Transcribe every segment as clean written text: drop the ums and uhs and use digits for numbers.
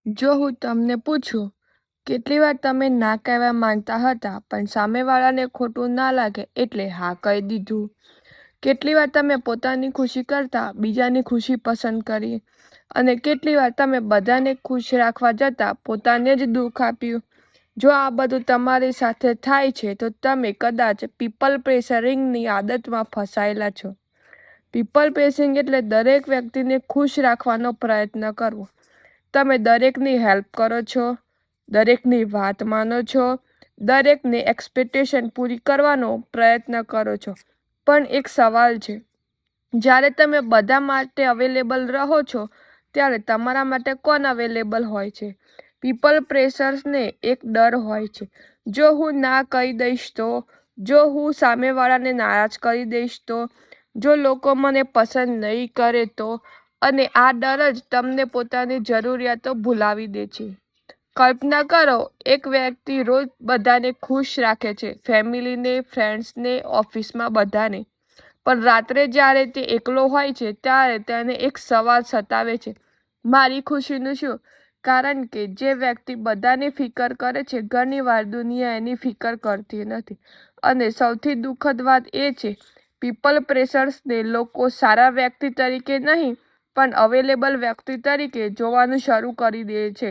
જો હું તમને પૂછું, કેટલી વાર તમે ના કહેવા માંગતા હતા, પણ સામેવાળાને ખોટું ના લાગે એટલે હા કહી દીધું? કેટલી વાર તમે પોતાની ખુશી કરતાં બીજાની ખુશી પસંદ કરી? અને કેટલી વાર તમે બધાને ખુશ રાખવા જતાં પોતાને જ દુઃખ આપ્યું? જો આ બધું તમારી સાથે થાય છે, તો તમે કદાચ પીપલ પ્રેશરિંગની આદતમાં ફસાયેલા છો. પીપલ પ્લેસિંગ એટલે દરેક વ્યક્તિને ખુશ રાખવાનો પ્રયત્ન કરવો. તમે દરેકની હેલ્પ કરો છો, દરેકની વાત માનો છો, દરેકની એક્સપેક્ટેશન પૂરી કરવાનો પ્રયત્ન કરો છો. પણ એક સવાલ છે, જ્યારે તમે બધા માટે અવેલેબલ રહો છો, ત્યારે તમારા માટે કોણ અવેલેબલ હોય છે? પીપલ પ્રેશર્સને એક ડર હોય છે. જો હું ના કહી દઈશ તો, જો હું સામેવાળાને નારાજ કરી દઈશ તો, જો લોકો મને પસંદ નહીં કરે તો, અને આ ડર જ તમને પોતાની જરૂરિયાતો ભૂલાવી દે છે. કલ્પના કરો, એક વ્યક્તિ રોજ બધાને ખુશ રાખે છે, ફેમિલીને, ફ્રેન્ડ્સને, ઓફિસમાં બધાને. પણ રાત્રે જ્યારે તે એકલો હોય છે, ત્યારે તેને એક સવાલ સતાવે છે, મારી ખુશીનું શું? કારણ કે જે વ્યક્તિ બધાની ફિકર કરે છે, ઘણીવાર દુનિયા એની ફિકર કરતી નથી. અને સૌથી દુઃખદ વાત એ છે, પીપલ પ્રેશર્સને લોકો સારા વ્યક્તિ તરીકે નહીં, પણ અવેલેબલ વ્યક્તિ તરીકે જોવાનું શરૂ કરી દે છે.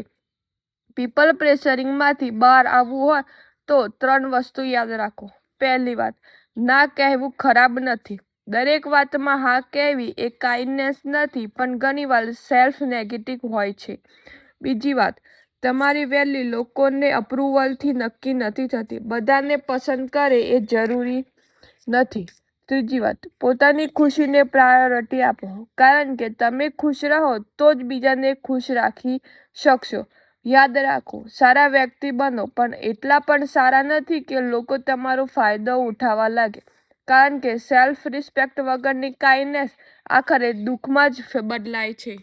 પીપલ પ્રેશરિંગમાંથી બહાર આવવું હોય તો 3 વસ્તુ યાદ રાખો. પહેલી વાત, ના કહેવું ખરાબ નથી. દરેક વાતમાં હા કહેવી એ કાઇન્ડનેસ નથી, પણ ઘણીવાર સેલ્ફ નેગેટિવ હોય છે. બીજી વાત, તમારી વેલ્યુ લોકોને અપ્રુવલથી નક્કી નથી થતી. બધાને પસંદ કરે એ જરૂરી નથી. ત્રીજી વાત, પોતાની ખુશીને પ્રાયોરિટી આપો. કારણ કે તમે ખુશ રહો તો જ બીજાને ખુશ રાખી શકશો. યાદ રાખો, સારા વ્યક્તિ બનો, પણ એટલા પણ સારા નથી કે લોકો તમારો ફાયદો ઉઠાવવા લાગે. કારણ કે સેલ્ફ રિસ્પેક્ટ વગરની કાઇન્ડનેસ આખરે દુઃખમાં જ બદલાય છે.